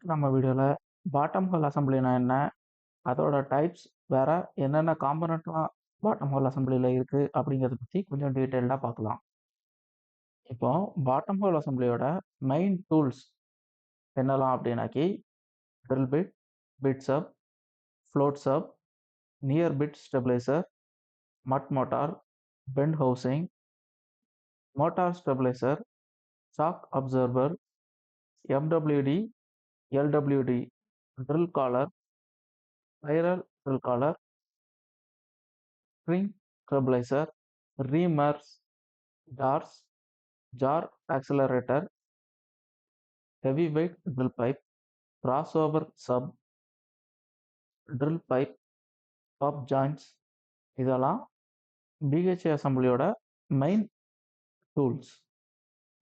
இன்னைக்கு நம்ம வீடியோல பாட்டம் ஹோல் அசெம்பிளினா என்ன? அதோட டைப்ஸ் வேற என்னென்ன காம்போனன்ட்லாம் பாட்டம் ஹோல் அசெம்பிளில இருக்கு அப்படிங்கிறத பத்தி கொஞ்சம் டீட்டெயில்டா பார்க்கலாம். இப்போ பாட்டம் ஹோல் அசெம்பிளியோட மெயின் டூல்ஸ் என்னலாம் அப்படின்னாக்கி drill bit, bit sub, float sub, near bit stabiliser, mud motor, bent housing, motor stabiliser, shock absorber, MWD, LWD, drill collar, spiral drill collar, spring stabiliser, reamers, jars, jar accelerator, heavyweight drill pipe, crossover sub, drill pipe, top joints இதெல்லாம் BHA அசம்பிளியோட main tools.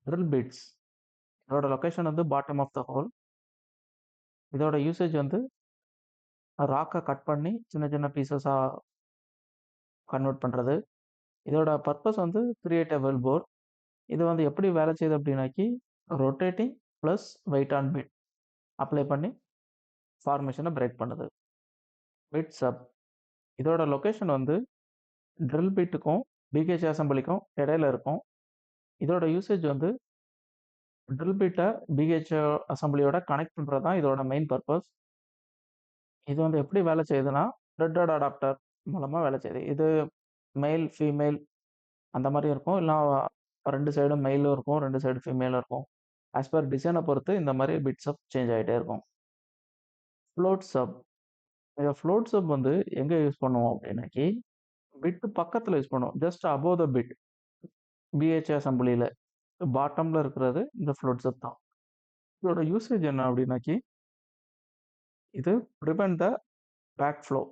Drill bits இதோட location வந்து bottom of the hole. இதோட usage வந்து ராக்கை cut பண்ணி சின்ன சின்ன பீசஸாக கன்வெர்ட் பண்ணுறது. இதோட பர்பஸ் வந்து கிரியேட் எ வெல் போர். இது வந்து எப்படி வேலை செய்யுது அப்படின்னாக்கி rotating plus weight on bit apply பண்ணி ஃபார்மேஷனை பிரேக் பண்ணுது. பிட் சப் இதோட லொக்கேஷன் வந்து ட்ரில் பிட்டுக்கும் பிஹெச் அசம்பிளிக்கும் இடையில இருக்கும். இதோட யூசேஜ் வந்து ட்ரில் பிட்டை பிஹெச் அசம்பிளியோட கனெக்ட் பண்ணுறது தான் இதோட மெயின் பர்பஸ். இது வந்து எப்படி வேலை செய்யுதுன்னா த்ரெட்டட் அடாப்டர் மூலமாக வேலை செய்யுது. இது மேல் ஃபீமேல் அந்த மாதிரி இருக்கும், இல்லை ரெண்டு சைடும் மெயிலும் இருக்கும், ரெண்டு சைடு ஃபீமேலும் இருக்கும். ஆஸ் பர் டிசைனை பொறுத்து இந்த மாதிரி பிட் சப் சேஞ்ச் ஆகிட்டே இருக்கும். ஃப்ளோட் சப் இந்த ஃப்ளோட் சப் வந்து எங்கே யூஸ் பண்ணுவோம் அப்படின்னாக்கி பிட்டு பக்கத்தில் யூஸ் பண்ணுவோம். Just above the bit BHA அசம்பிளியில் பாட்டமில் இருக்கிறது இந்த ஃப்ளோட் சப் தான். இதோட யூசேஜ் என்ன அப்படின்னாக்கி இது ப்ரிவென்ட் த பேக் ஃப்ளோ.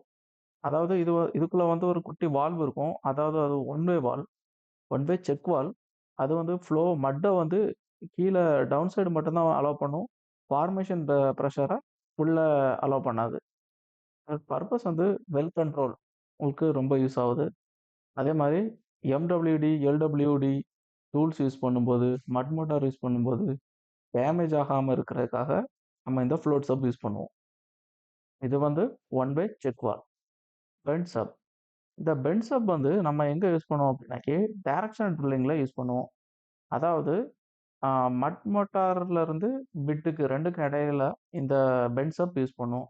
அதாவது இதுக்குள்ளே வந்து ஒரு குட்டி வால்வ் இருக்கும். அதாவது அது ஒன் வே செக் வால்வ். அது வந்து ஃப்ளோ மட்டை வந்து கீழே டவுன் சைடு மட்டும்தான் அலோவ் பண்ணும். ஃபார்மேஷன் ப்ரெஷரை உள்ளே அலோவ் பண்ணாது. பர்பஸ் வந்து வெல் கண்ட்ரோல் உங்களுக்கு ரொம்ப யூஸ் ஆகுது. அதே மாதிரி எம்டபிள்யூடி, எல்டபிள்யூடி டூல்ஸ் யூஸ் பண்ணும்போது, மட் மோட்டார் யூஸ் பண்ணும்போது டேமேஜ் ஆகாமல் இருக்கிறதுக்காக நம்ம இந்த ஃப்ளோட் சப் யூஸ் பண்ணுவோம். இது வந்து ஒன் வே செக் வால். பெண்ட் சப் இந்த பெண்ட் சப் வந்து நம்ம எங்கே யூஸ் பண்ணுவோம் அப்படின்னாக்கி டைரக்ஷனல் ட்ரில்லிங்கில் யூஸ் பண்ணுவோம். அதாவது மட் மோட்டார்ல இருந்து பிட்டுக்கு ரெண்டுக்கும் இடையில இந்த பெண்ட் சப் யூஸ் பண்ணுவோம்.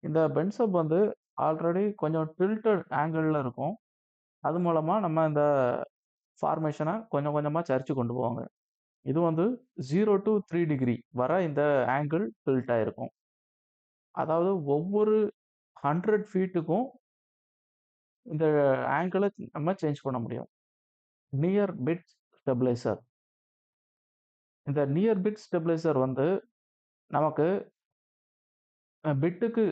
இந்த பெண்ட் சப் வந்து ஆல்ரெடி கொஞ்சம் டில்டட் ஆங்கிளில் இருக்கும். அது மூலமாக நம்ம இந்த ஃபார்மேஷனை கொஞ்சம் கொஞ்சமாக சரிச்சு கொண்டு போவாங்க. இது வந்து 0 to 3 டிகிரி வரை இந்த ஆங்கிள் டில்ட் ஆயிருக்கும். அதாவது ஒவ்வொரு 100 ஃபீட்டுக்கும் இந்த ஆங்கிளை நம்ம சேஞ்ச் பண்ண முடியும். நியர் பிட் ஸ்டெபிலைசர் இந்த நியர் பிட் ஸ்டெபிலைசர் வந்து நமக்கு பிட்டுக்கு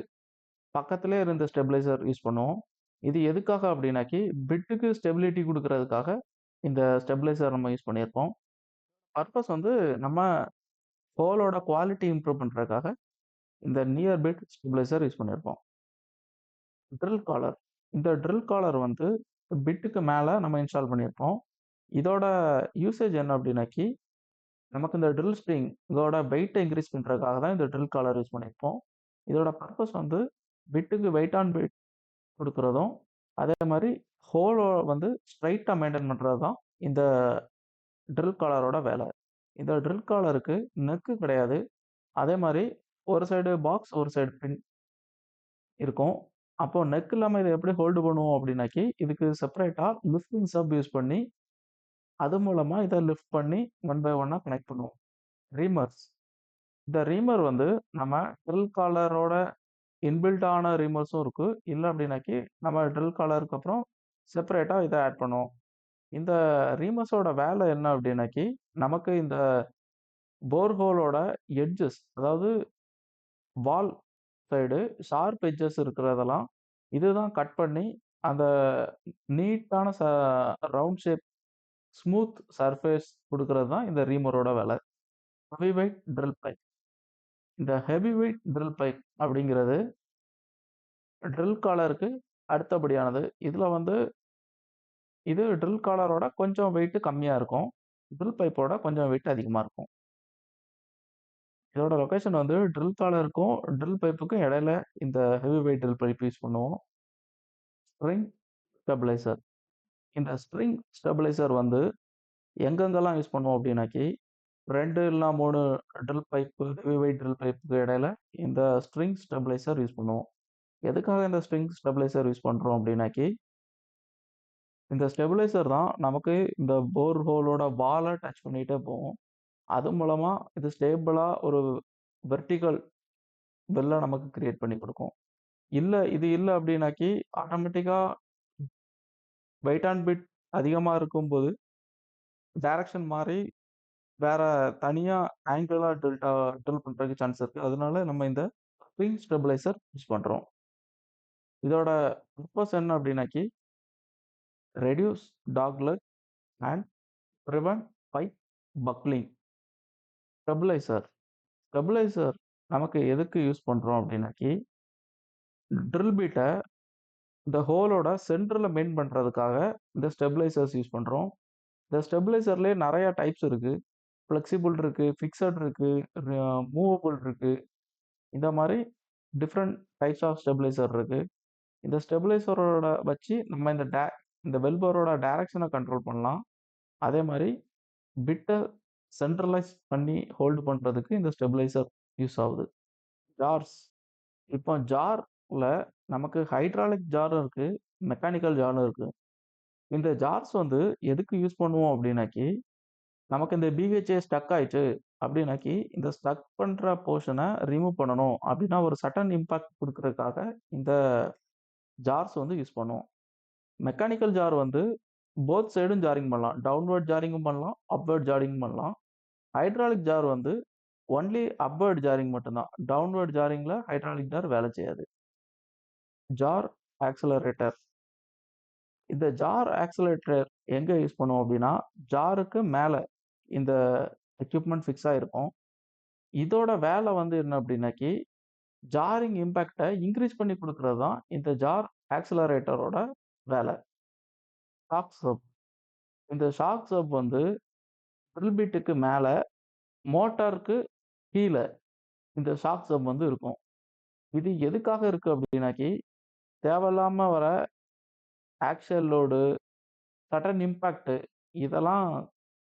பக்கத்திலே இருந்த ஸ்டெபிலைசர் யூஸ் பண்ணுவோம். இது எதுக்காக அப்படின்னாக்கி பிட்டுக்கு ஸ்டெபிலிட்டி கொடுக்கறதுக்காக இந்த ஸ்டெபிலைசர் நம்ம யூஸ் பண்ணியிருப்போம். பர்பஸ் வந்து நம்ம ஹோலோட குவாலிட்டி இம்ப்ரூவ் பண்ணுறதுக்காக இந்த நியர் பிட் ஸ்டெபிலைசர் யூஸ் பண்ணியிருப்போம். ட்ரில் காலர் இந்த ட்ரில் காலர் வந்து பிட்டுக்கு மேலே நம்ம இன்ஸ்டால் பண்ணியிருப்போம். இதோட யூசேஜ் என்ன அப்படின்னாக்கி நமக்கு இந்த ட்ரில் ஸ்ப்ரிங் இதோட வெயிட்டை இன்க்ரீஸ் பண்ணுறதுக்காக தான் இந்த ட்ரில் காலர் யூஸ் பண்ணியிருப்போம். இதோட பர்பஸ் வந்து பிட்டுக்கு வெயிட் ஆன் பிட் கொடுக்குறதும், அதே மாதிரி ஹோலோ வந்து ஸ்ட்ரைட்டாக மெயின்டைன் பண்ணுறது தான் இந்த ட்ரில் காலரோட வேலை. இந்த ட்ரில் காலருக்கு நெக்கு கிடையாது. அதே மாதிரி ஒரு சைடு பாக்ஸ் ஒரு சைடு பின் இருக்கும். அப்போ நெக் இல்லாமல் இதை எப்படி ஹோல்டு பண்ணுவோம் அப்படின்னாக்கி இதுக்கு செப்பரேட்டாக லிஃப்டிங் சப் யூஸ் பண்ணி அது மூலமாக இதை லிஃப்ட் பண்ணி ஒன் பை ஒன்னாக கனெக்ட் பண்ணுவோம். ரீமர்ஸ் இந்த ரீமர் வந்து நம்ம ட்ரில் காலரோட இன்பில்ட் ஆன ரீமர்ஸும் இருக்கு. இல்லை அப்படின்னாக்கி நம்ம ட்ரில் காலருக்கு அப்புறம் செப்பரேட்டாக இதை ஆட் பண்ணுவோம். இந்த ரீமர்ஸோட வேலை என்ன அப்படின்னாக்கி நமக்கு இந்த போர்ஹோலோட எட்ஜஸ் அதாவது வால் சைடு ஷார்ப் எட்ஜஸ் இருக்கிறதெல்லாம் இதுதான் கட் பண்ணி அந்த நீட்டான ரவுண்ட் ஷேப் ஸ்மூத் சர்ஃபேஸ் கொடுக்கறது தான் இந்த ரீமரோட வேலை. ஹெவி வெயிட் ட்ரில் பைப் இந்த ஹெவி வெயிட் ட்ரில் பைப் அப்படிங்கிறது ட்ரில் காலருக்கு அடுத்தபடியானது. இதில் வந்து இது ட்ரில் காலரோட கொஞ்சம் வெயிட் கம்மியாக இருக்கும், ட்ரில் பைப்போட கொஞ்சம் வெயிட் அதிகமாக இருக்கும். இதோட லொகேஷன் வந்து ட்ரில் காலருக்கும், ட்ரில் பைப்புக்கும் இடையில இந்த heavy weight drill pipe use பண்ணுவோம். Spring stabiliser. இந்த ஸ்ப்ரிங் ஸ்டெபிலைசர் வந்து எங்கெங்கெல்லாம் யூஸ் பண்ணுவோம் அப்படின்னாக்கி, 2 இல்லனா 3 drill pipe, heavy weight drill பைப்புக்கு இடையில இந்த ஸ்ட்ரிங் ஸ்டெபிலைசர் யூஸ் பண்ணுவோம். எதுக்காக இந்த ஸ்ட்ரிங் ஸ்டெபிலைசர் யூஸ் பண்றோம் அப்படின்னாக்கி, இந்த ஸ்டெபிலைசர் தான் நமக்கு இந்த போர் ஹோலோட வால டச் பண்ணிட்டே போகும். அது மூலமா இது ஸ்டேபிளா ஒரு வெர்டிகல் பெல்ல நமக்கு கிரியேட் பண்ணி குடுக்கும். இது இல்ல அப்படின்னாக்கி, ஆட்டோமேட்டிக்கா வெயிட் ஆன் பிட் அதிகமா இருக்கும்போது, டைரக்ஷன் மாறி வேற தனியா ஆங்கிலா ட்ரில் பண்றதுக்கு சான்ஸ் இருக்கு. அதனால நம்ம இந்த ஸ்ப்ரிங் ஸ்டெபிலைசர் யூஸ் பண்றோம். இதோட பர்ப்பஸ் என்ன அப்படின்னாக்கி, reduce dogleg and prevent pipe buckling. Stabiliser stabiliser நமக்கு எதுக்கு யூஸ் பண்றோம் அப்படின்னாக்கி, ட்ரில் பிட்ட இந்த ஹோலோட சென்டர்ல மெயின் பண்றதுக்காக இந்த ஸ்டெபிலைசர்ஸ் யூஸ் பண்றோம். இந்த ஸ்டெபிலைசர்லயே நெறைய டைப்ஸ் இருக்கு. ஃப்ளெக்சிபிள் இருக்கு, ஃபிக்ஸட் இருக்கு, மூவபிள் இருக்கு. இந்த மாரி டிஃபரெண்ட் டைப்ஸ் ஆஃப் ஸ்டெபிலைசர் இருக்கு. இந்த ஸ்டெபிலைசரோட வச்சு நம்ம இந்த பெல் போரோட டைரக்ஷன கண்ட்ரோல் பண்ணலாம். அதே மாரி பிட்ட சென்ட்ரலைஸ் பண்ணி ஹோல்ட் பண்றதுக்கு இந்த ஸ்டெபிலைசர் யூஸ் ஆகுது. ஜார்ஸ். இப்போ ஜார்ல நமக்கு ஹைட்ராலிக் ஜாரும் இருக்கு, மெக்கானிக்கல் ஜாரும் இருக்கு. இந்த ஜார்ஸ் வந்து எதுக்கு யூஸ் பண்ணுவோம் அப்படின்னாக்கி, நமக்கு இந்த பிஹெச்ஏ ஸ்டக் ஆயிடுச்சு அப்படின்னாக்கி, இந்த ஸ்டக் பண்ற போர்ஷன ரிமூவ் பண்ணணும் அப்படின்னா, ஒரு சடன் இம்பாக்ட் குடுக்கறதுக்காக இந்த ஜார்ஸ் வந்து யூஸ் பண்ணுவோம். மெக்கானிக்கல் ஜார் வந்து போத் சைடும் ஜாரிங் பண்ணலாம். டவுன்வர்ட் ஜாரிங்கும் பண்ணலாம், அப்வர்ட் ஜாரிங்கும் பண்ணலாம். ஹைட்ராலிக் ஜார் வந்து ஒன்லி அப்வர்ட் ஜாரிங் மட்டும் தான். டவுன்வர்ட் ஜாரிங்ல ஹைட்ராலிக் ஜார் வேலை செய்யாது. Jar accelerator. இந்த ஜார் ஆக்ஸலரேட்டர் எங்க யூஸ் பண்ணுவோம் அப்படின்னா, ஜாருக்கு மேல இந்த எக்யூப்மென்ட் ஃபிக்ஸ் ஆயிருக்கும். இதோட வேலை வந்து என்ன அப்படின்னாக்கி, ஜாரிங் இம்பாக்ட்ட இன்கிரீஸ் பண்ணி குடுக்குறது தான் இந்த ஜார் ஆக்ஸலரேட்டரோட வேலை. Shock sub. இந்த ஷாக் சப் வந்து ட்ரில் பிட்டுக்கு மேல, மோட்டாருக்கு கீழ இந்த ஷாக் சப் வந்து இருக்கும். இது எதுக்காக இருக்கு அப்படின்னாக்கி, தேவையில்லாம வர ஆக்சியல் லோடு, சடன் இம்பாக்ட் இதெல்லாம்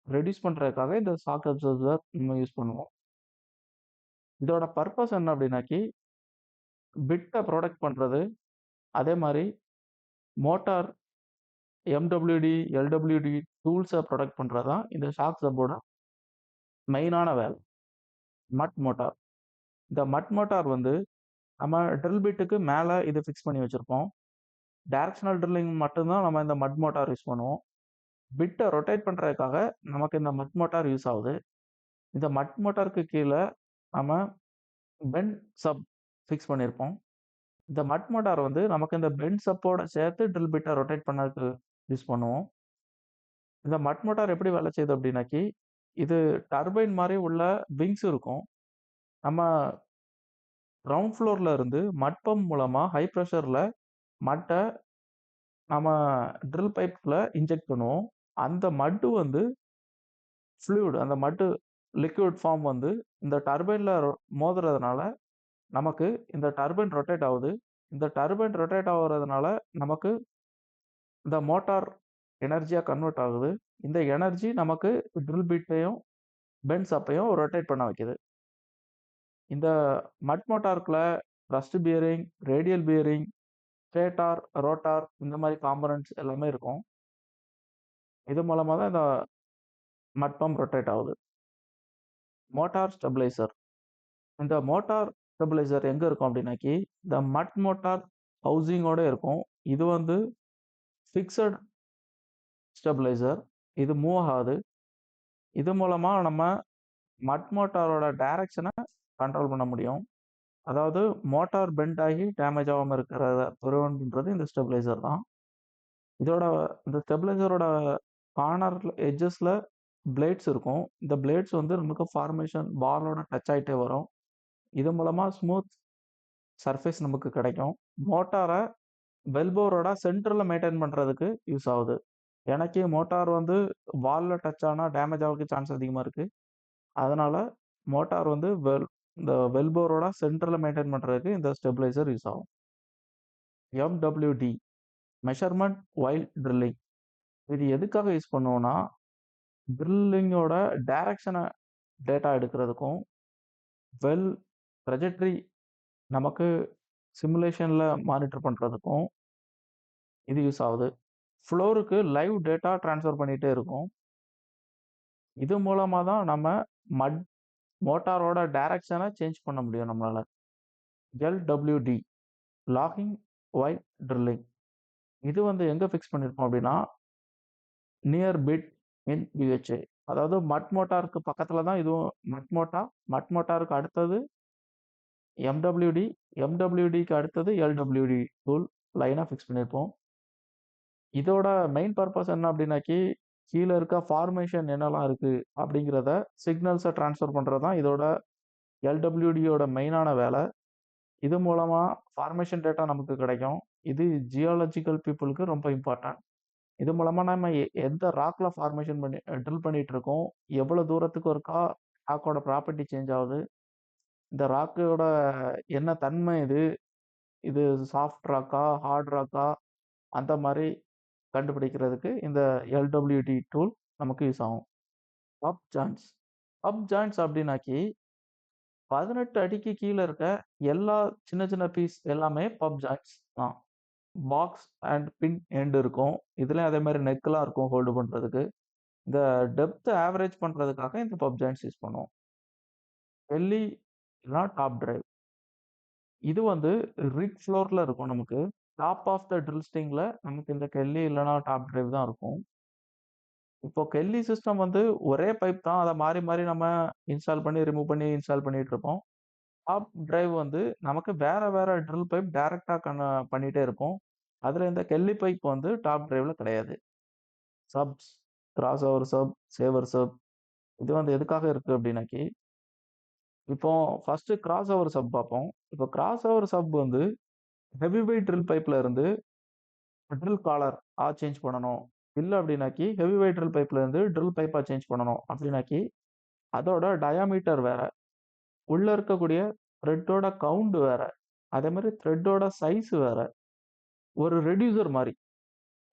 ரெட்யூஸ் பண்றதுக்காக இந்த ஷாக் அப்சர்வர் நம்ம யூஸ் பண்ணுவோம். இதோட பர்ப்பஸ் என்ன அப்படின்னாக்கி, பிட்ட புரொடெக்ட் பண்றது. அதே மாரி மோட்டார், எம்டபிள்யூடி, எல்டபிள்யூடி டூல்ஸ புரொடெக்ட் பண்றது தான் இந்த ஷாக் சப்போட மெயினான வேலை. மட் மோட்டார். இந்த மட் மோட்டார் வந்து நம்ம ட்ரில் பிட்டுக்கு மேல இத ஃபிக்ஸ் பண்ணி வச்சிருப்போம். டைரக்ஷனல் ட்ரில்லிங் மட்டும் தான் நம்ம இந்த மட் மோட்டார் யூஸ் பண்ணுவோம். பிட்ட ரொட்டேட் பண்றதுக்காக நமக்கு இந்த மட் மோட்டார் யூஸ் ஆகுது. இந்த மட் மோட்டாருக்கு கீழ நம்ம பெண்ட் சப் ஃபிக்ஸ் பண்ணியிருப்போம். இந்த மட் மோட்டார் வந்து நமக்கு இந்த பெண்ட் சப்போட சேர்த்து ட்ரில் பிட்ட ரொட்டேட் பண்ணதுக்கு யூஸ் பண்ணுவோம். இந்த மட் மோட்டார் எப்படி வேலை செய்யுது அப்படின்னாக்கி, இது டர்பைன் மாரி உள்ள விங்ஸ் இருக்கும். நம்ம கிரவுண்ட் ஃப்ளோர்ல இருந்து மட் பம்ப் மூலமா ஹை பிரஷர்ல மட்ட நம்ம ட்ரில் பைப்ல இன்ஜெக்ட் பண்ணுவோம். அந்த மட்டு வந்து அந்த மட்டு லிக்விட் ஃபார்ம் வந்து இந்த டர்பைன்ல மோதுறதுனால நமக்கு இந்த டர்பைன் ரொட்டேட் ஆகுது. இந்த டர்பைன் ரொட்டேட் ஆகுறதுனால நமக்கு இந்த மோட்டார் எனர்ஜியா கன்வெர்ட் ஆகுது. இந்த எனர்ஜி நமக்கு ட்ரில் பிட்டையும், பெண்ட் சப்பையும் ரொட்டேட் பண்ண வைக்குது. இந்த மட் மோட்டார்க்குள்ள thrust bearing, radial bearing, stator, rotor இந்த மாரி காம்போனன்ட்ஸ் எல்லாமே இருக்கும். இது மூலமா தான் இந்த மட் பம்ப் ரொட்டேட் ஆகுது. Motor stabiliser. இந்த மோட்டார் ஸ்டெபிலைசர் எங்க இருக்கும் அப்படின்னாக்கி, இந்த மட் மோட்டார் ஹவுசிங்கோட இருக்கும். இது வந்து ஃபிக்ஸட் ஸ்டெபிலைசர். இது மூவ் ஆகாது. இது மூலமா நம்ம மட் மோட்டாரோட டைரக்ஷன கண்ட்ரோல் பண்ண முடியும். அதாவது மோட்டார் பெண்ட் ஆகி டேமேஜ் ஆகாம இருக்கிறத பிரிவென்ட் பண்றது இந்த ஸ்டெபிலைசர் தான். இந்த ஸ்டெபிலைசரோட கார்னர் எட்ஜஸ்ல பிளேட்ஸ் இருக்கும். இந்த பிளேட்ஸ் வந்து நமக்கு ஃபார்மேஷன் வாலோட டச் ஆயிட்டே வரும். இது மூலமா ஸ்மூத் சர்ஃபேஸ் நமக்கு கிடைக்கும். மோட்டார பெல் போரோட சென்டர்ல மெயின்டெயின் பண்றதுக்கு யூஸ் ஆகுது. எனக்கு மோட்டார் வந்து வால்ல டச் ஆனா டேமேஜ் ஆகறதுக்கு சான்ஸ் அதிகமா இருக்கு. அதனால மோட்டார் வந்து இந்த வெல்போரோட சென்டரில் மெயின்டைன் பண்ணுறதுக்கு இந்த ஸ்டெபிளைசர் யூஸ் ஆகும். MWD measurement while drilling. இது எதுக்காக யூஸ் பண்ணுவோம்னா ட்ரில்லிங்கோட டைரக்ஷனை டேட்டா எடுக்கிறதுக்கும் வெல் ட்ரெஜெக்டரி நமக்கு சிமுலேஷனில் மானிட்டர் பண்ணுறதுக்கும் இது யூஸ் ஆகுது. ஃப்ளோருக்கு லைவ் டேட்டா ட்ரான்ஸ்ஃபர் பண்ணிகிட்டே இருக்கும். இது மூலமாக தான் நம்ம மோட்டாரோட டைரக்ஷனை சேஞ்ச் பண்ண முடியும் நம்மளால. எல்டபிள்யூடி லாகிங் வைல் ட்ரில்லிங். இது வந்து எங்கே ஃபிக்ஸ் பண்ணியிருப்போம் அப்படின்னா நியர் பிட் இன் பிஹெச்ஏ. அதாவது மட் மோட்டாருக்கு பக்கத்தில் தான் இதுவும் மட் மோட்டாருக்கு அடுத்தது எம்டபிள்யூடி, எம்டபிள்யூடிக்கு அடுத்தது எல்டபிள்யூடி டூல் லைனாக ஃபிக்ஸ் பண்ணியிருப்போம். இதோட மெயின் பர்பஸ் என்ன அப்படின்னாக்கி கீழே இருக்க ஃபார்மேஷன் என்னெல்லாம் இருக்குது அப்படிங்கிறத சிக்னல்ஸை ட்ரான்ஸ்ஃபர் பண்ணுறது தான் இதோட எல்டபிள்யூடியோட மெயினான வேலை. இது மூலமாக ஃபார்மேஷன் டேட்டா நமக்கு கிடைக்கும். இது ஜியாலஜிக்கல் பீப்புளுக்கு ரொம்ப இம்பார்ட்டன்ட். இது மூலமாக நம்ம எந்த ராக்ல ஃபார்மேஷன் ட்ரில் பண்ணிட்டு இருக்கோம், எவ்வளோ தூரத்துக்கு ஒருக்கா ராக்கோட ப்ராப்பர்ட்டி சேஞ்ச் ஆகுது, இந்த ராக்கோட என்ன தன்மை, இது சாஃப்ட் ராக்கா ஹார்ட் ராக்கா அந்த மாதிரி கண்டுபிடிக்கிறதுக்கு இந்த எல்டபிள்யூடி டூல் நமக்கு யூஸ் ஆகும். அப் ஜாயிண்ட்ஸ் அப்படின்னாக்கி 18 அடிக்கு கீழே இருக்க எல்லா சின்ன சின்ன பீஸ் எல்லாமே பப் ஜாயிண்ட்ஸ் தான். பாக்ஸ் அண்ட் பின் எண்ட் இருக்கும். இதுலேயும் அதே மாதிரி நெக்கெலாம் இருக்கும் ஹோல்டு பண்ணுறதுக்கு. இந்த டெப்த் ஆவரேஜ் பண்ணுறதுக்காக இந்த பப் ஜாயிண்ட்ஸ் யூஸ் பண்ணுவோம். கெல்லி இல்லைனா டாப் டிரைவ். இது வந்து ரிக் ஃப்ளோரில் இருக்கும். நமக்கு டாப் ஆஃப் த ட்ரில் ஸ்டிங்கில் நமக்கு இந்த கெல்லி இல்லைனா டாப் டிரைவ் தான் இருக்கும். இப்போ கெல்லி சிஸ்டம் வந்து ஒரே பைப் தான், அதை மாறி மாறி நம்ம இன்ஸ்டால் பண்ணி ரிமூவ் பண்ணி இன்ஸ்டால் பண்ணிட்டு இருப்போம். டாப் டிரைவ் வந்து நமக்கு வேற வேற ட்ரில் பைப் டைரக்டாக பண்ணிகிட்டே இருப்போம். அதில் இந்த கெல்லி பைப் வந்து டாப் டிரைவில் கிடையாது. சப்ஸ், கிராஸ் ஓவர் சப், சேவர் சப், இது வந்து எதுக்காக இருக்குது அப்படின்னாக்கி இப்போ ஃபர்ஸ்ட் கிராஸ் ஓவர் சப் பார்ப்போம். இப்போ கிராஸ் ஓவர் சப் வந்து ஹெவி வெயிட் ட்ரில் பைப்பில் இருந்து ட்ரில் காலர் சேஞ்ச் பண்ணணும். இல்லை அப்படின்னாக்கி ஹெவி வெயிட் ட்ரில் பைப்பில் இருந்து ட்ரில் பைப்பாக சேஞ்ச் பண்ணணும் அப்படின்னாக்கி அதோட டயாமீட்டர் வேற, உள்ளே இருக்கக்கூடிய த்ரெட்டோட கவுண்ட் வேற, அதே மாதிரி த்ரெட்டோட சைஸ் வேற. ஒரு ரெடியூசர் மாதிரி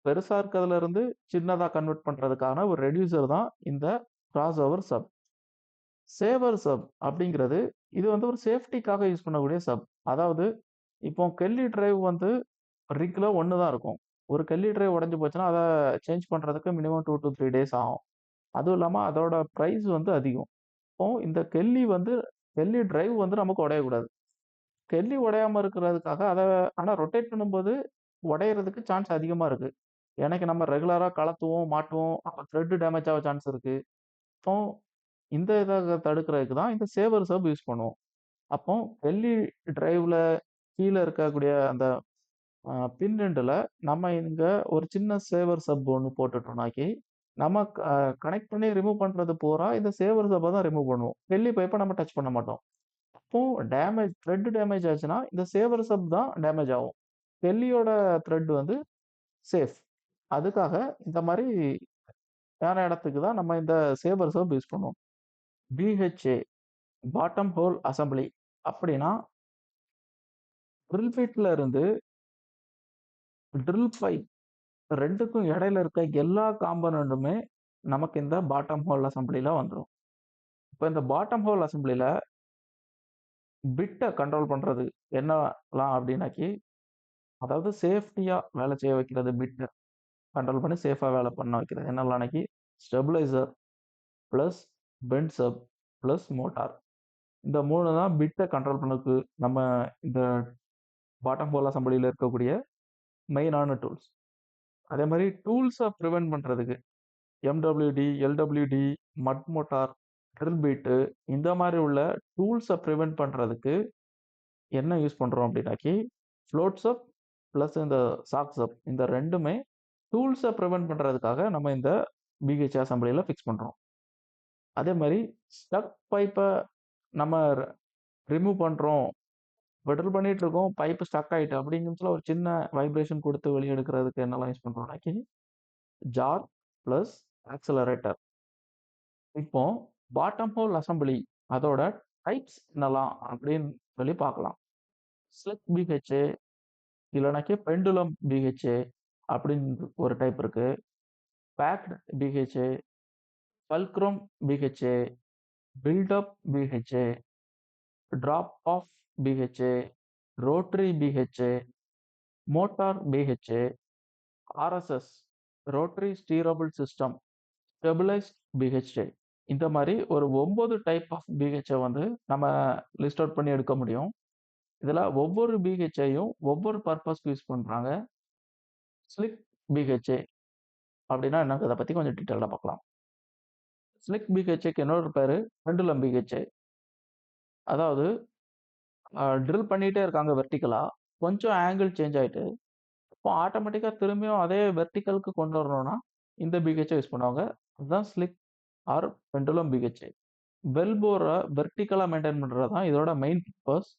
பெருசாக இருக்கிறதுல இருந்து சின்னதாக கன்வெர்ட் பண்ணுறதுக்கான ஒரு ரெடியூசர் தான் இந்த கிராஸ் ஓவர் சப். சேவர் சப் அப்படிங்கிறது இது வந்து ஒரு சேஃப்டிக்காக யூஸ் பண்ணக்கூடிய சப். அதாவது இப்போ கெல்லி டிரைவ் வந்து ரிக்ல ஒன்று தான் இருக்கும். ஒரு கெல்லி டிரைவ் உடஞ்சி போச்சுன்னா அதை சேஞ்ச் பண்ணுறதுக்கு மினிமம் 2 to 3 days ஆகும். அதுவும் இல்லாமல் அதோட ப்ரைஸ் வந்து அதிகம். இப்போ இந்த கெல்லி டிரைவ் வந்து நமக்கு உடையக்கூடாது. கெல்லி உடையாமல் இருக்கிறதுக்காக அதை ஆனால் ரொட்டேட் பண்ணும்போது உடையிறதுக்கு சான்ஸ் அதிகமாக இருக்குது. எனக்கு நம்ம ரெகுலராக கலத்துவோம் மாட்டுவோம், அப்போ த்ரெட்டு டேமேஜ் ஆக சான்ஸ் இருக்குது. இப்போ இந்த இதை தடுக்கிறதுக்கு தான் இந்த சேவர் சப் யூஸ் பண்ணுவோம். அப்போ கெல்லி டிரைவ்ல கீழே இருக்கக்கூடிய அந்த பின் எண்டில் நம்ம இங்கே ஒரு சின்ன சேவர் சப் ஒன்று போட்டுட்டோம்னாக்கி நம்ம கனெக்ட் பண்ணி ரிமூவ் பண்ணுறது பூரா இந்த சேவர் சப்பை தான் ரிமூவ் பண்ணுவோம். கெல்லி பைப்பை நம்ம டச் பண்ண மாட்டோம். அப்போ த்ரெட் டேமேஜ் ஆச்சுன்னா இந்த சேவர் சப் தான் டேமேஜ் ஆகும். கெல்லியோட த்ரெட் வந்து சேஃப். அதுக்காக இந்த மாதிரி இடத்துக்கு தான் நம்ம இந்த சேவர் சப் யூஸ் பண்ணுவோம். பிஹெச்ஏ பாட்டம் ஹோல் அசம்பிளி அப்படின்னா ட்ரில் பைப்ல இருந்து ட்ரில் பைப் ரெண்டுக்கும் இடையில இருக்க எல்லா காம்பனண்ட்டுமே நமக்கு இந்த பாட்டம் ஹோல் அசம்பிளில வந்துடும். இப்போ இந்த பாட்டம் ஹோல் அசம்பிளில பிட்டை கண்ட்ரோல் பண்ணுறது என்னலாம் அப்படின்னாக்கி அதாவது சேஃப்டியாக வேலை செய்ய வைக்கிறது, பிட்டை கண்ட்ரோல் பண்ணி சேஃபாக வேலை பண்ண வைக்கிறது என்னலாம்னாக்கி stabiliser plus bent sub plus motor. இந்த 3 தான் பிட்டை கண்ட்ரோல் பண்ணதுக்கு நம்ம இந்த பாட்டம் ஹோல் அசம்பிளியில் இருக்கக்கூடிய மெயினான டூல்ஸ். அதே மாதிரி டூல்ஸை ப்ரிவென்ட் பண்ணுறதுக்கு எம்டபிள்யூடி, எல்டபிள்யூடி, மட் மோட்டார், ட்ரில் பீட்டு இந்த மாதிரி உள்ள டூல்ஸை ப்ரிவென்ட் பண்ணுறதுக்கு என்ன யூஸ் பண்ணுறோம் அப்படின்னாக்கி ஃப்ளோட் சப் ப்ளஸ் இந்த சாக் சப், இந்த ரெண்டுமே டூல்ஸை ப்ரிவென்ட் பண்ணுறதுக்காக நம்ம இந்த பிஹெச் அசம்பிளியில் ஃபிக்ஸ் பண்ணுறோம். அதே மாதிரி ஸ்டக் பைப்பை நம்ம ரிமூவ் பண்ணுறோம், ட்ரில் பண்ணிட்டு இருக்கோம், பைப்பு ஸ்டக் ஆகிட்டு அப்படிங்கிறதுல ஒரு சின்ன வைப்ரேஷன் கொடுத்து வெளியே எடுக்கிறதுக்கு என்னெல்லாம் யூஸ் பண்ணுறோம்னாக்கி ஜார் ப்ளஸ் ஆக்சலரேட்டர். இப்போ பாட்டம் ஹோல் அசம்பிளி அதோட டைப்ஸ் என்னலாம் அப்படின்னு சொல்லி பார்க்கலாம். ஸ்லிக் பிஹெச்ஏ இல்லைனாக்கி பெண்டுலம் பிஹெச்ஏ அப்படின்னு ஒரு டைப் இருக்கு. Packed BHA, fulcrum BHA, build up BHA, drop off BHA, rotary BHA, motor BHA, RSS rotary steerable system, stabilised BHA. இந்த மாதிரி ஒரு 9 டைப் ஆஃப் பிஹெச்ஏ வந்து நம்ம லிஸ்ட் அவுட் பண்ணி எடுக்க முடியும். இதுல ஒவ்வொரு பிஹெச்ஏயும் ஒவ்வொரு பர்பஸ்க்கு யூஸ் பண்றாங்க. ஸ்லிக் பிஹெச்ஏ அப்படின்னா என்னங்கிறத பத்தி கொஞ்சம் டீட்டெயிலா பார்க்கலாம். ஸ்லிக் பிஹெச்ஏக்கு இன்னொரு பேரு பெண்டுலம் பிஹெச்ஏ. அதாவது ட்ரில் பண்ணிட்டே இருக்காங்க வெர்டிகலா, கொஞ்சம் ஆங்கிள் சேஞ்ச் ஆயிட்டு இப்போ ஆட்டோமேட்டிக்கா திரும்பியும் அதே வெர்டிகலுக்கு கொண்டு வரணும்னா இந்த பிஹெச்ஏ யூஸ் பண்ணுவாங்க. அதுதான் ஸ்லிக் ஆர் பெண்டுலம் பிஹெச்ஏ. பெல் போரை வெர்டிகலா மெயின்டைன் பண்றது தான் இதோட மெயின் பர்பஸ்.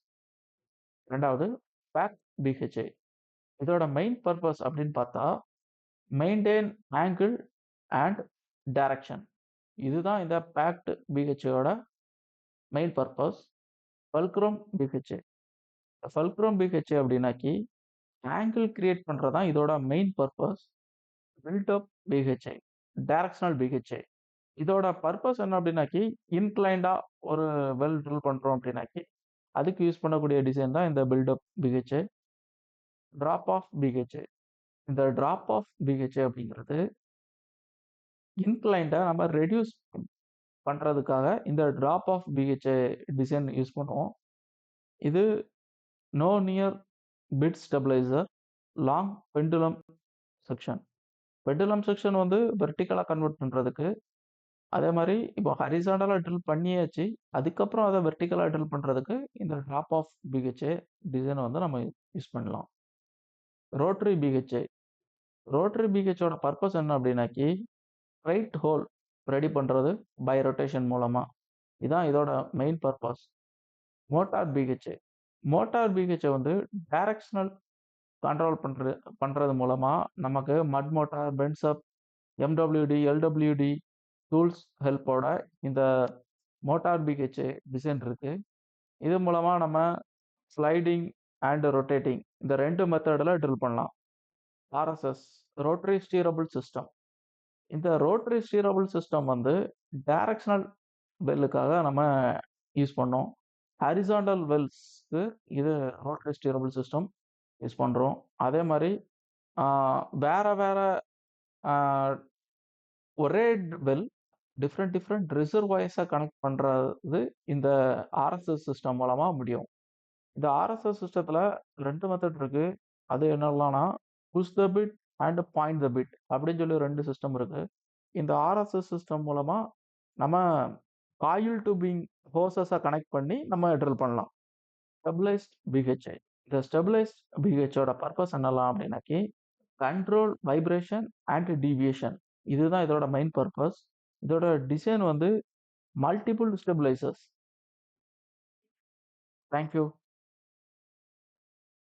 ரெண்டாவது பேக் பிஹெச்ஏ. இதோட மெயின் பர்பஸ் அப்படின்னு பார்த்தா மெயின்டைன் ஆங்கிள் அண்ட் டைரக்ஷன். இதுதான் இந்த பேக்ட் பிஹெச்ஏயோட main purpose. Fulcrum BHA. Fulcrum BHA அப்படின்னாக்கி ஆங்கிள் கிரியேட் பண்றது தான் இதோட main purpose. Build up BHA, directional BHA. இதோட பர்பஸ் என்ன அப்படின்னாக்கி இன்க்ளைண்டா ஒரு வெல் ட்ரில் பண்றோம் அப்படின்னாக்கி அதுக்கு யூஸ் பண்ணக்கூடிய டிசைன் தான் இந்த buildup BHA. Drop off BHA. இந்த டிராப் ஆஃப் பிஹெச்ஏ அப்படிங்கிறது இன்க்ளைண்டை நம்ம ரெடியூஸ் பண்றதுக்காக இந்த drop off BHA design use பண்ணுவோம். இது no near bit stabiliser, long pendulum section. Pendulum section வந்து வெர்டிகலா கன்வெர்ட் பண்றதுக்கு, அதே மாதிரி இப்போ ஹரிசாண்டலா ட்ரில் பண்ணியாச்சு, அதுக்கப்புறம் அதை வெர்டிகலா ட்ரில் பண்றதுக்கு இந்த டிராப் ஆஃப் பிஹெச்ஏ டிசைனை வந்து நம்ம யூஸ் பண்ணலாம். Rotary BHA. ரோட்டரி பிஹெச்ஓட பர்பஸ் என்ன அப்படின்னாக்கி ஸ்ட்ரைட் ஹோல் ரெடி பண்றது பை ரொட்டேஷன் மூலமா. இதான் இதோட main purpose. Motor BHA. Motor BHA வந்து டைரக்ஷனல் கண்ட்ரோல் பண்றது மூலமா நமக்கு மட் மோட்டார், பென்சப், எம்டபிள்யூடி, எல்டபிள்யூடி டூல்ஸ் ஹெல்ப்போட இந்த மோட்டார் பிஹெச்ஏ டிசைன் இருக்கு. இது மூலமா நம்ம ஸ்லைடிங் அண்ட் ரொட்டேட்டிங் இந்த 2 மெத்தடில் ட்ரில் பண்ணலாம். RSS rotary steerable system. இந்த ரோட்டரி ஸ்டீரபிள் சிஸ்டம் வந்து டைரக்ஷனல் வெல்லுக்காக நம்ம யூஸ் பண்ணோம். ஹரிசாண்டல் வெல்ஸ்க்கு இது ரோட்டரி ஸ்டீரபிள் சிஸ்டம் யூஸ் பண்றோம். அதே மாதிரி வேற வேற ஒரே வெல் டிஃப்ரெண்ட் ரிசர்வாயர்ஸை கனெக்ட் பண்றது இந்த ஆர்எஸ்எஸ் சிஸ்டம் மூலமா முடியும். இந்த ஆர்எஸ்எஸ் சிஸ்டத்துல 2 மெத்தட் இருக்கு. அது என்னெல்லாம்னா push the bit and point the bit அப்படின்னு சொல்லி 2 சிஸ்டம் இருக்கு. இந்த ஆர்எஸ்எஸ் சிஸ்டம் மூலமா நம்ம காயில் டு பீங் ஹோசஸை கனெக்ட் பண்ணி நம்ம ட்ரில் பண்ணலாம். Stabilised PHI. இந்த ஸ்டெபிளைஸ்ட் பிஹெச்சோட பர்பஸ் என்னலாம் அப்படின்னாக்கி கண்ட்ரோல் வைப்ரேஷன் அண்ட் டீவியேஷன். இதுதான் இதோட மெயின் பர்பஸ். இதோட டிசைன் வந்து மல்டிபிள் ஸ்டெபிளைசர்ஸ். தேங்க்யூ.